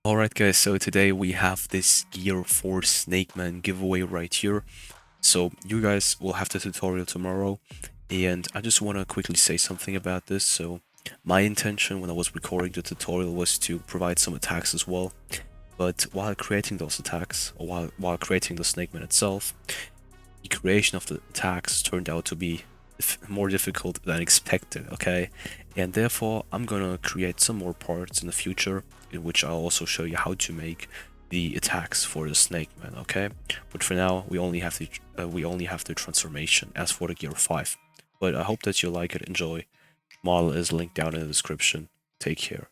Alright guys, so today we have this Gear 4 Snakeman giveaway right here. So you guys will have the tutorial tomorrow, and I just want to quickly say something about this. So my intention when I was recording the tutorial was to provide some attacks as well, but while creating those attacks, or while creating the Snakeman itself, the creation of the attacks turned out to be more difficult than expected, okay? And therefore, I'm gonna create some more parts in the future in which I'll also show you how to make the attacks for the Snakeman, okay? But for now, we only have the transformation as for the Gear 5. But I hope that you like it, enjoy. Model is linked down in the description. Take care.